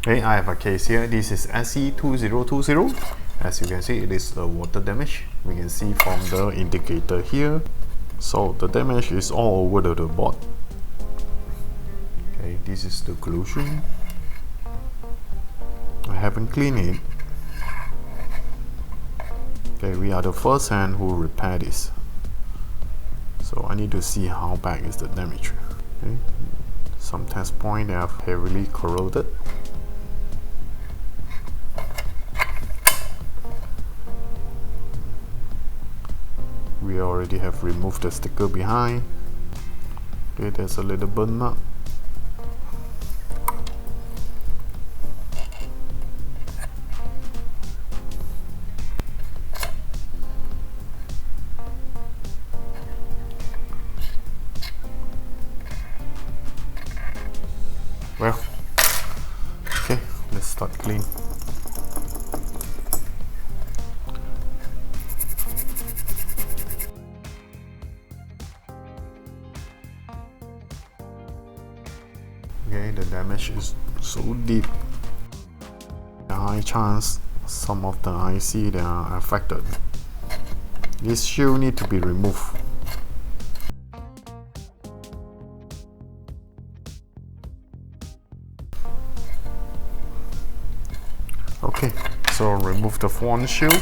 Okay, I have a case here. This is SE2020. As you can see, it is the water damage. We can see from the indicator here. So the damage is all over the board. Okay, this is the corrosion. I haven't cleaned it. Okay, we are the first hand who repair this. So I need to see how bad is the damage. Okay. Some test points that are heavily corroded. We already have removed the sticker behind. Okay, there's a little burn mark. Well, okay, let's start clean. Okay, the damage is so deep. A high chance some of the IC that are affected. This shield need to be removed. Okay, so remove the front shield.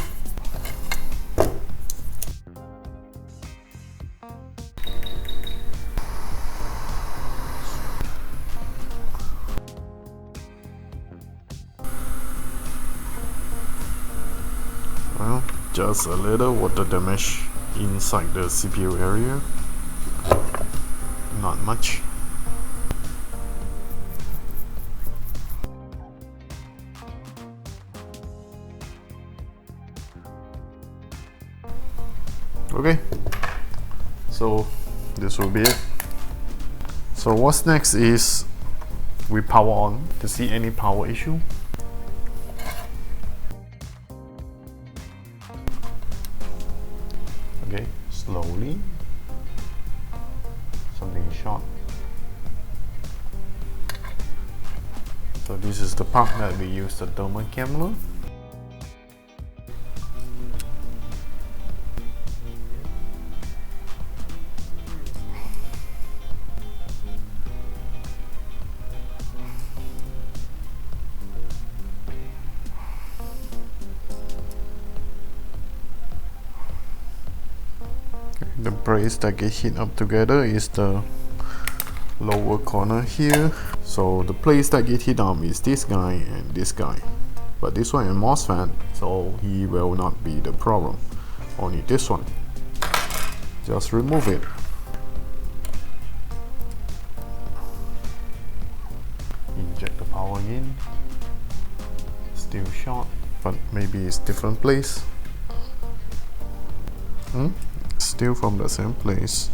Well, just a little water damage inside the CPU area. Not much. Okay, so this will be it. So what's next is we power on to see any power issue. Okay, slowly. Something is short. So this is the part that we use the thermal camera. The brace that get hit up together is the lower corner here. So the place that get hit up is this guy and this guy. But this one is MOSFET, so he will not be the problem. Only this one. Just remove it. Inject the power in. Still short, but maybe it's different place. Still from the same place.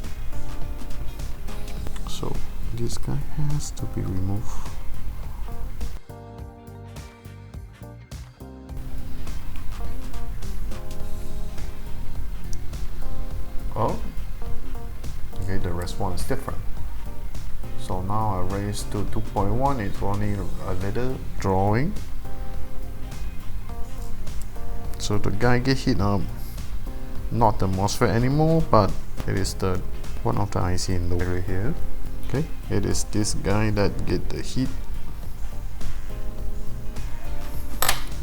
So this guy has to be removed. Oh, okay, the response is different. So now I raise to 2.1, it's only a little drawing. So the guy get hit up. Not the MOSFET anymore, but it is the one of the IC in the area here. Okay, it is this guy that get the heat.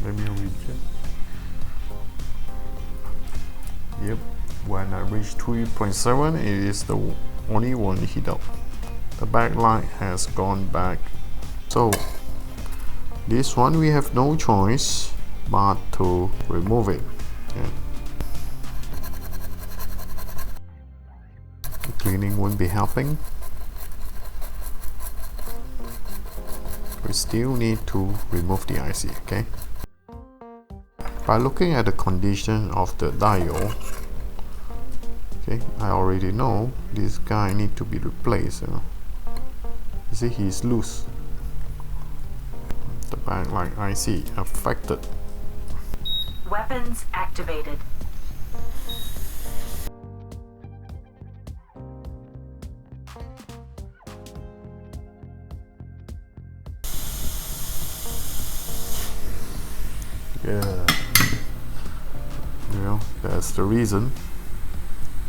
Let me recheck. Yep, when I reach 3.7, it is the only one heat up. The backlight has gone back. So this one we have no choice but to remove it. Yeah. Cleaning won't be helping. We still need to remove the IC, okay? By looking at the condition of the diode, okay, I already know this guy need to be replaced. You see, he's loose. The backlight IC affected. Weapons activated. Yeah, you know, that's the reason.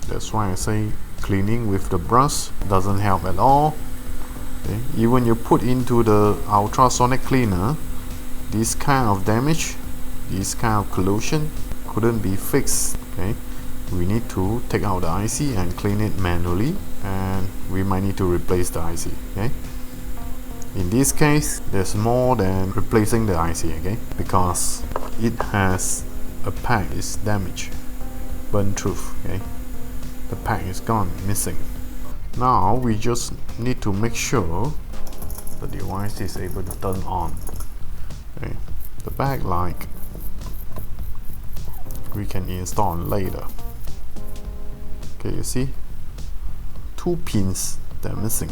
That's why I say cleaning with the brush doesn't help at all. Okay? Even you put into the ultrasonic cleaner, this kind of damage, this kind of corrosion couldn't be fixed. Okay, we need to take out the IC and clean it manually, and we might need to replace the IC. Okay, in this case there's more than replacing the IC, okay, because it has a pack is damaged, burnt through. Okay, the pack is gone, missing. Now we just need to make sure the device is able to turn on. Okay, the backlight we can install later. Okay, you see 2 pins that are missing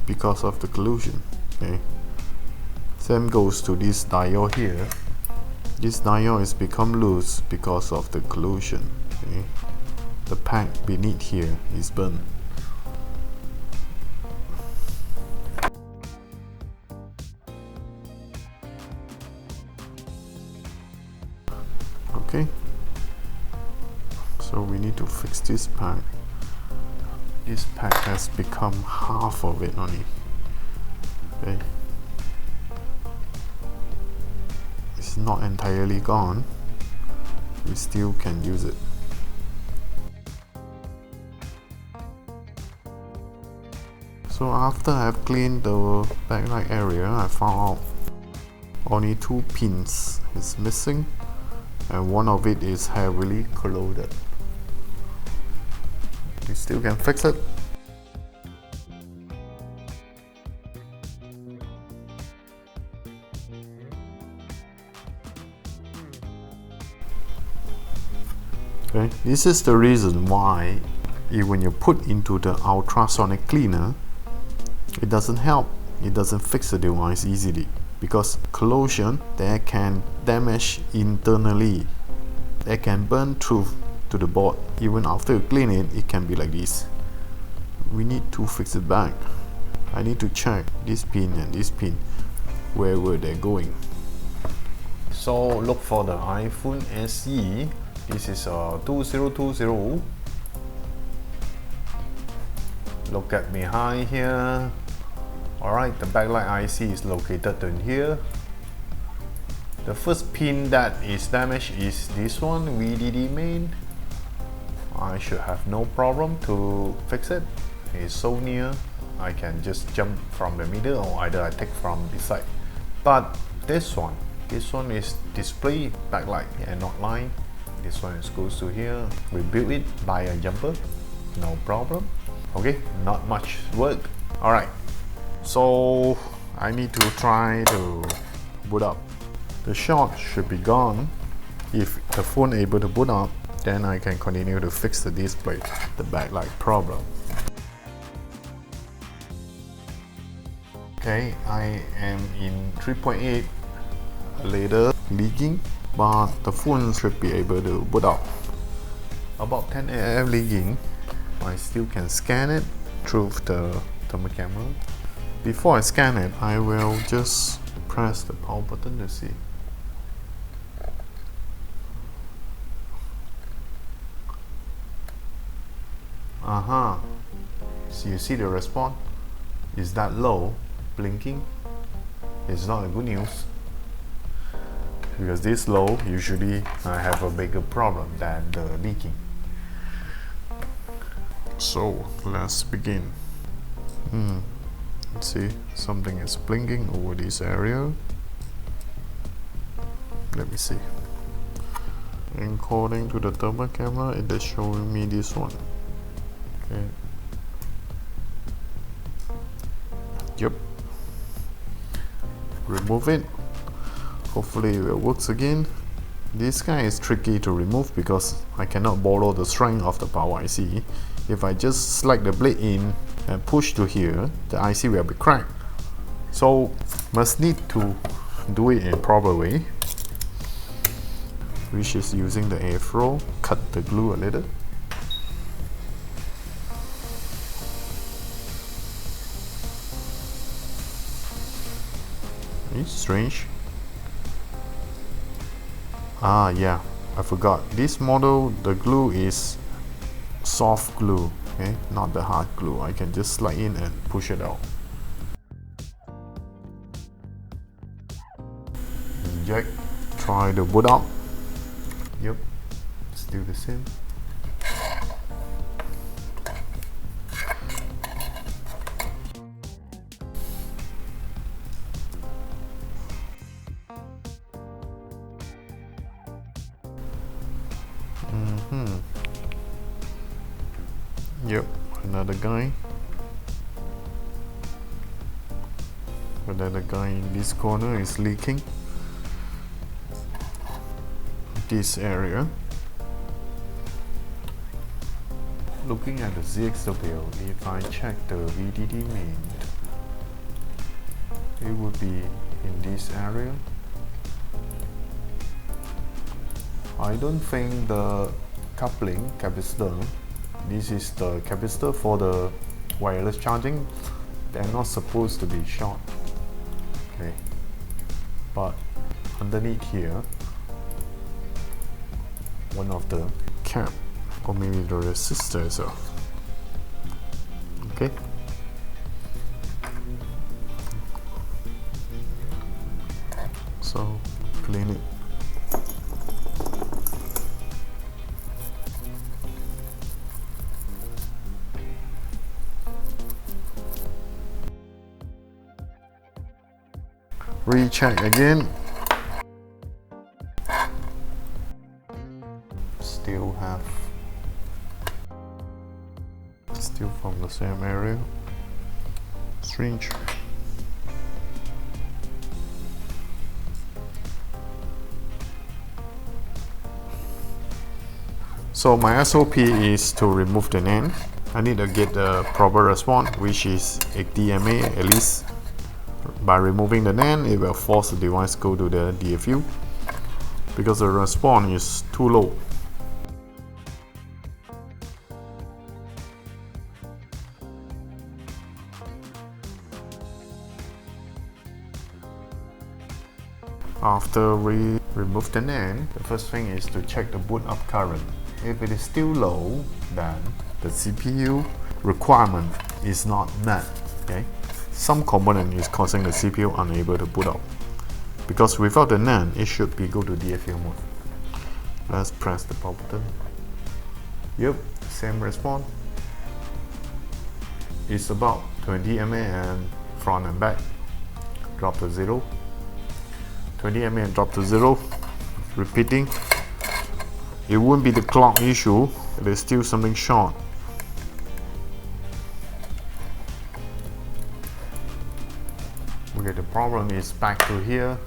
because of the corrosion. Okay, same goes to this diode here. This diode has become loose because of the corrosion. Okay, the pack beneath here is burnt. Okay, so we need to fix this pack. This pack has become half of it only. Okay, it's not entirely gone, we still can use it. So after I've cleaned the backlight area, I found out only 2 pins is missing, and one of it is heavily corroded. You still can fix it. Okay, this is the reason why when you put into the ultrasonic cleaner, it doesn't help, it doesn't fix the device easily, because corrosion that can damage internally, that can burn through to the board. Even after you clean it, it can be like this. We need to fix it back. I need to check this pin and this pin, where were they going. So look for the iPhone SE. This is 2020. Look at behind here. Alright, the backlight IC is located in here. The first pin that is damaged is this one, VDD main. I should have no problem to fix it. It's so near, I can just jump from the middle, or either I take from the side. But this one is display backlight and not line. This one goes to here. We built it by a jumper, no problem. Okay, not much work. Alright, so I need to try to boot up. The shot should be gone. If the phone able to boot up, then I can continue to fix the display, the backlight problem. Okay, I am in 3.8, later leaking, but the phone should be able to boot up. About 10 AF leaking, I still can scan it through the thermal camera. Before I scan it, I will just press the power button to see. So you see the response is that low, blinking. It's not a good news, because this low usually I have a bigger problem than the leaking. So let's begin. Let's see, something is blinking over this area. Let me see. According to the thermal camera, it is showing me this one. Okay. Yep. Remove it. Hopefully it works again. This guy is tricky to remove because I cannot borrow the strength of the power IC. If I just slide the blade in and push to here, the IC will be cracked. So must need to do it in proper way, which is using the afro, cut the glue a little. It's strange. Ah, yeah, I forgot. This model, the glue is soft glue, okay, not the hard glue. I can just slide in and push it out. Inject, try the boot up. Yep, still the same. Yep, another guy. Another guy in this corner is leaking. This area. Looking at the ZXW, if I check the VDD main, it would be in this area. I don't think the coupling capacitor, this is the capacitor for the wireless charging, they're not supposed to be short. Okay, but underneath here, one of the cap, or maybe the resistor itself. Okay. So clean it. Recheck again. Still from the same area. Strange. So my SOP is to remove the NAND. I need to get the proper response, which is 80 mA at least. By removing the NAND, it will force the device to go to the DFU because the response is too low. After we remove the NAND, the first thing is to check the boot up current. If it is still low, then the CPU requirement is not met. Okay? Some component is causing the CPU unable to boot up. Because without the NAND, it should be go to DFU mode. Let's press the power button. Yep, same response. It's about 20 mA and front and back. Drop to 0. 20 mA and drop to 0. Repeating. It won't be the clock issue. There's still something short. Okay, the problem is back to here.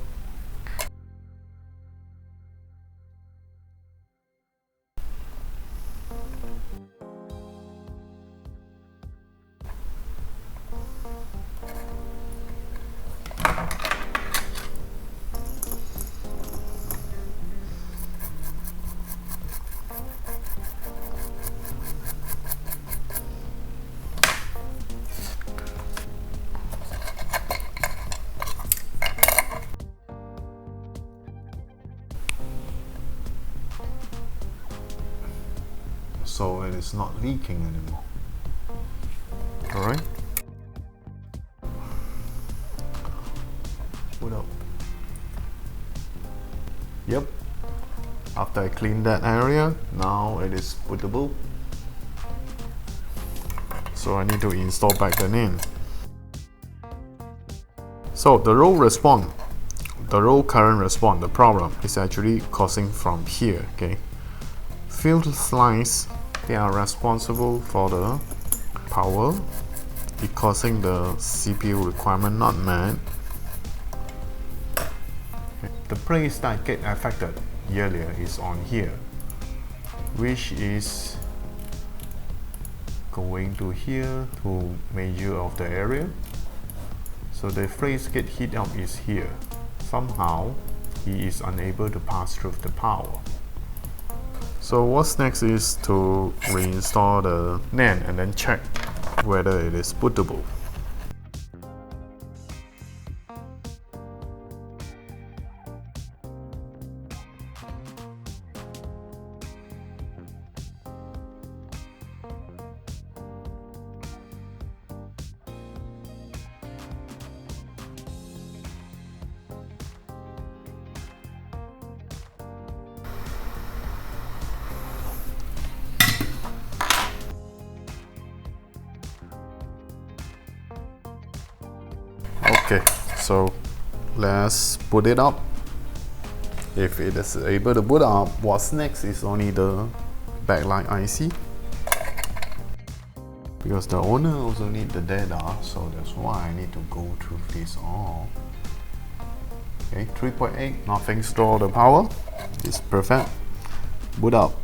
So it is not leaking anymore. Alright. Boot up. Yep. After I clean that area, now it is bootable. So I need to install back the NAND. So the row response, the row current response, the problem is actually causing from here. Okay. Field lines, they are responsible for the power, it causing the CPU requirement not met. The place that get affected earlier is on here, which is going to here to measure of the area. So the place get heat up is here. Somehow he is unable to pass through the power. So what's next is to reinstall the NAND and then check whether it is bootable. Okay, so let's put it up. If it is able to boot up, what's next is only the backlight IC, because the owner also need the data, so that's why I need to go through this all. Okay, 3.8, nothing store the power. It's perfect. Boot up.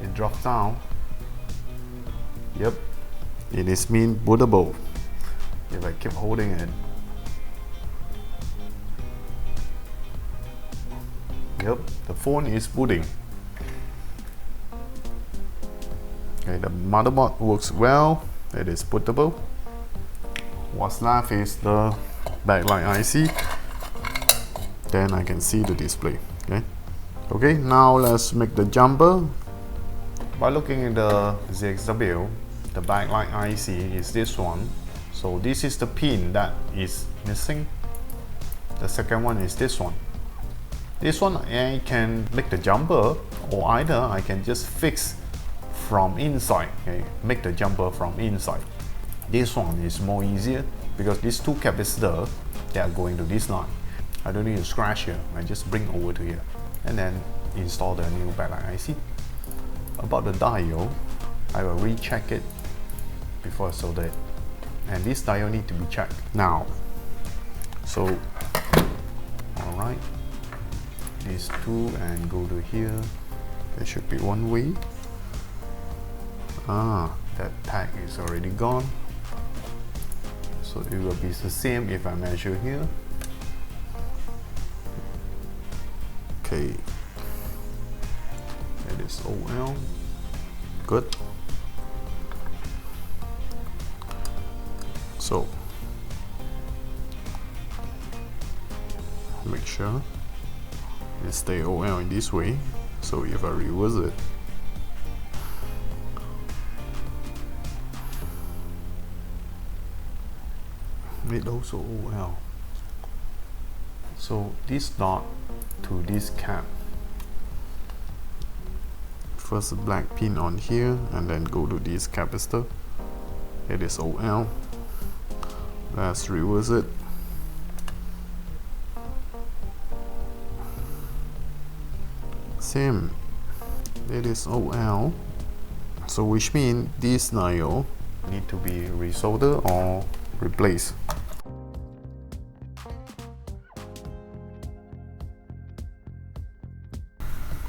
It drops down. Yep, it is mean bootable. If I keep holding it. Yep, the phone is booting. Okay, the motherboard works well. It is bootable. What's left is the backlight IC. Then I can see the display. Okay, now let's make the jumper. By looking at the ZXW, the backlight IC is this one. So this is the pin that is missing. The second one is this one. This one I can make the jumper, or either I can just fix from inside. Okay, make the jumper from inside. This one is more easier because these two capacitors, they are going to this line. I don't need to scratch here. I just bring over to here and then install the new backlight IC. About the diode, I will recheck it before I solder it. And this diode need to be checked now. So, alright. These two and go to here. There should be one way. That tag is already gone. So it will be the same if I measure here. Okay. That is OL. Good. So make sure it stay OL in this way. So if I reverse it, it also OL. So this dot to this cap. First black pin on here and then go to this capacitor. It is OL. Let's reverse it. Same. It is OL. So which means this diode need to be resoldered or replaced.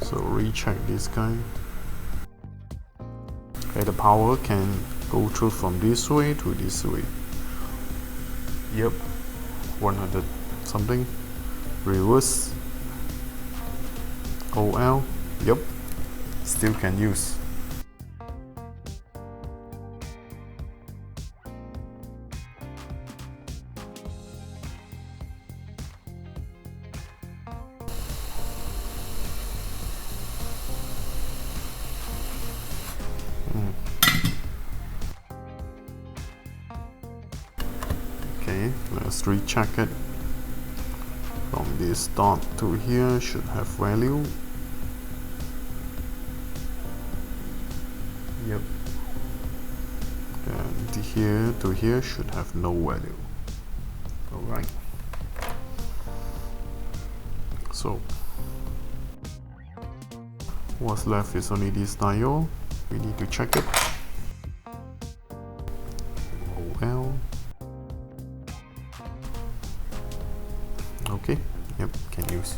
So recheck this guy. Okay, the power can go through from this way to this way. Yep, 100 something. Reverse. OL. Yep, still can use. Okay, let's recheck it. From this dot to here should have value. Yep. And here to here should have no value. Alright. So what's left is only this diode. We need to check it. OL. Okay, yep, can use.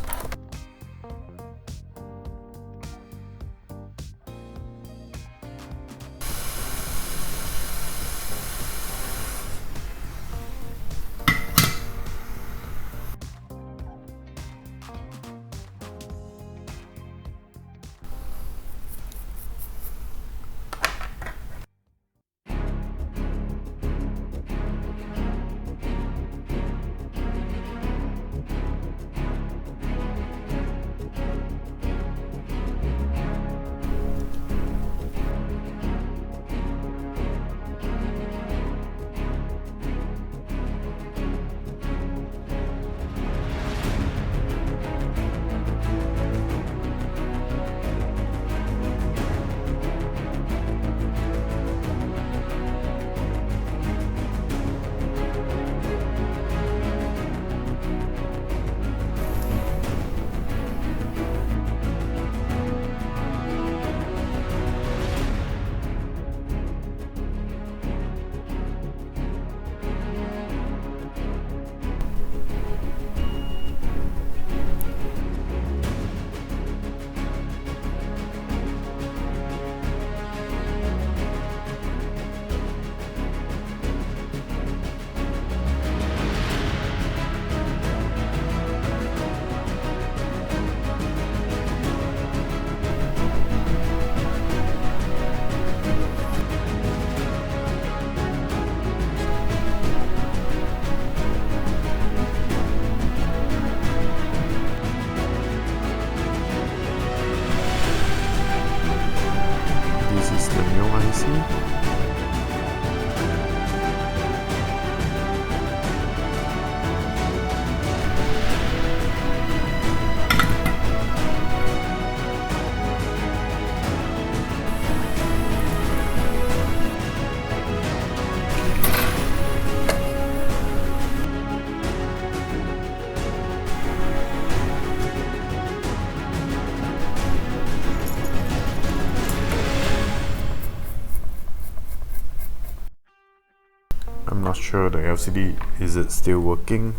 sure the LCD is it still working,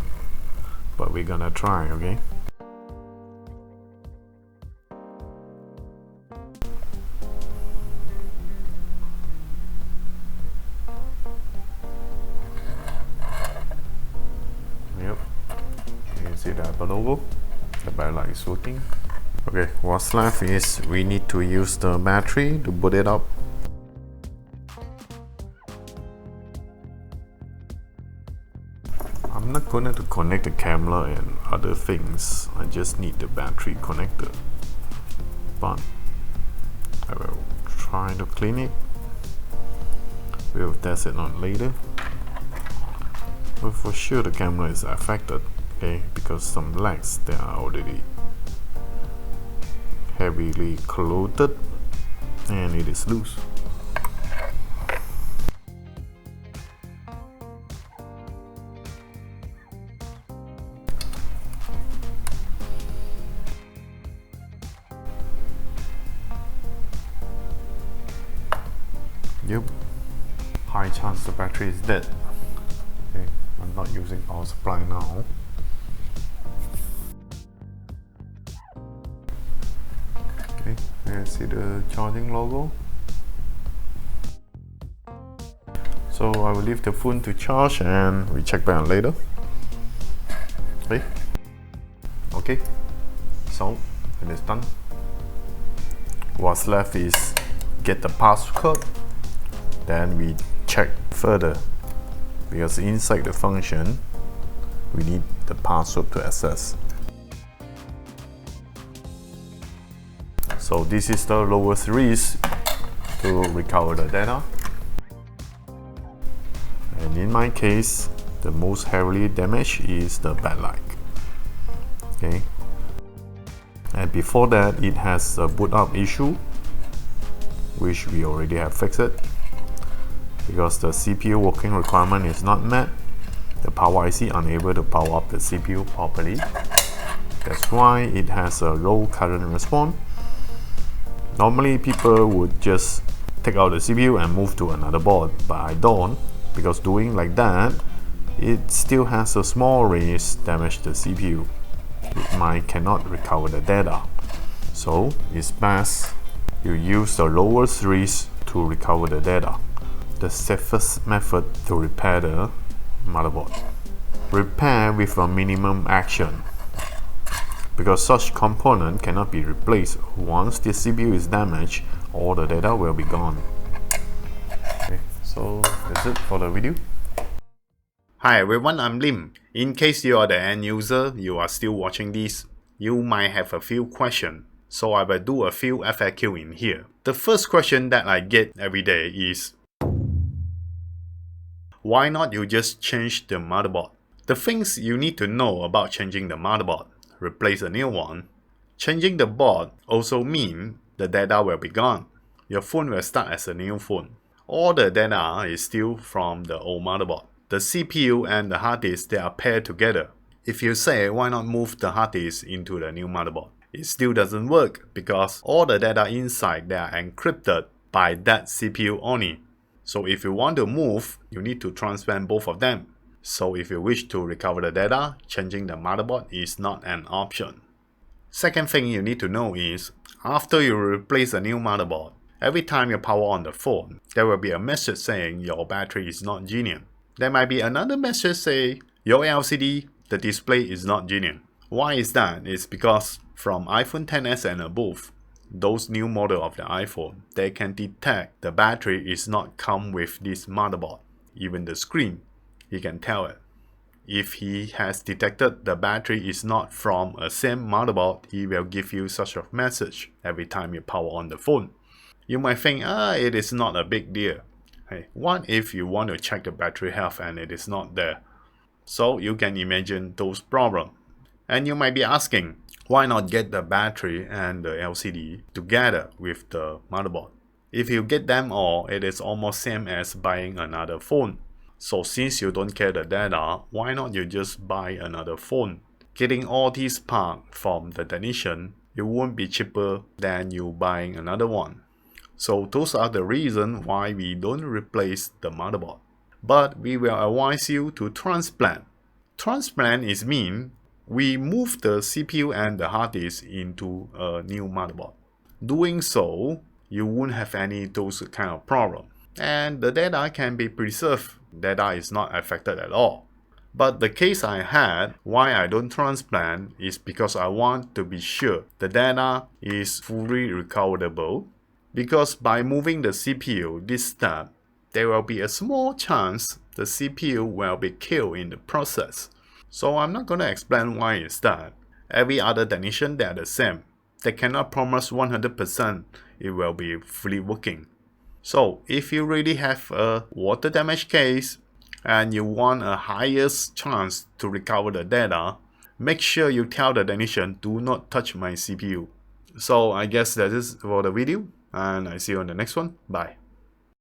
but we're gonna try, okay? Yep, you can see the Apple logo. The backlight is working. Okay, what's left is we need to use the battery to boot it up. I'm not going to connect the camera and other things. I just need the battery connector. But I will try to clean it. We'll test it on later. But for sure the camera is affected, okay, because some legs they are already heavily clothed and it is loose. Yep, high chance the battery is dead. Okay, I'm not using power supply now. Okay, you see the charging logo. So I will leave the phone to charge and we check back later. Okay, so it is done. What's left is get the passcode. Then we check further, because inside the function we need the password to access. So this is the lowest risk to recover the data, and in my case the most heavily damaged is the backlight. Okay, and before that it has a boot up issue, which we already have fixed it. Because the CPU working requirement is not met, the power IC unable to power up the CPU properly. That's why it has a low current response. Normally people would just take out the CPU and move to another board, but I don't, because doing like that, it still has a small risk damage the CPU. It might cannot recover the data. So it's best you use the lowest risk to recover the data. The safest method to repair the motherboard. Repair with a minimum action, because such component cannot be replaced. Once the CPU is damaged, all the data will be gone. Okay, so that's it for the video. Hi everyone, I'm Lim. In case you are the end user, you are still watching this, you might have a few questions. So I will do a few FAQ in here. The first question that I get every day is, why not you just change the motherboard? The things you need to know about changing the motherboard: replace a new one. Changing the board also means the data will be gone. Your phone will start as a new phone. All the data is still from the old motherboard. The CPU and the hard disk, they are paired together. If you say why not move the hard disk into the new motherboard, it still doesn't work, because all the data inside they are encrypted by that CPU only. So if you want to move, you need to transfer both of them. So if you wish to recover the data, changing the motherboard is not an option. Second thing you need to know is, after you replace a new motherboard, every time you power on the phone, there will be a message saying your battery is not genuine. There might be another message saying your LCD, the display is not genuine. Why is that? It's because from iPhone XS and above, those new model of the iPhone, they can detect the battery is not come with this motherboard. Even the screen, he can tell it. If he has detected the battery is not from a same motherboard, he will give you such a message every time you power on the phone. You might think, it is not a big deal. Hey, what if you want to check the battery health and it is not there? So you can imagine those problems. And you might be asking, why not get the battery and the LCD together with the motherboard? If you get them all, it is almost same as buying another phone. So since you don't care the data, why not you just buy another phone? Getting all these parts from the technician, it won't be cheaper than you buying another one. So those are the reasons why we don't replace the motherboard. but we will advise you to transplant. Transplant is mean we move the CPU and the hard disk into a new motherboard. Doing so, you won't have any those kind of problem, and the data can be preserved. Data is not affected at all. But the case I had, why I don't transplant, is because I want to be sure the data is fully recoverable. Because by moving the CPU this step, there will be a small chance the CPU will be killed in the process. So I'm not going to explain why is that. Every other technician, they are the same. They cannot promise 100% it will be fully working. So if you really have a water damage case and you want a highest chance to recover the data, make sure you tell the technician, do not touch my CPU. So I guess that is for the video, and I see you on the next one. Bye.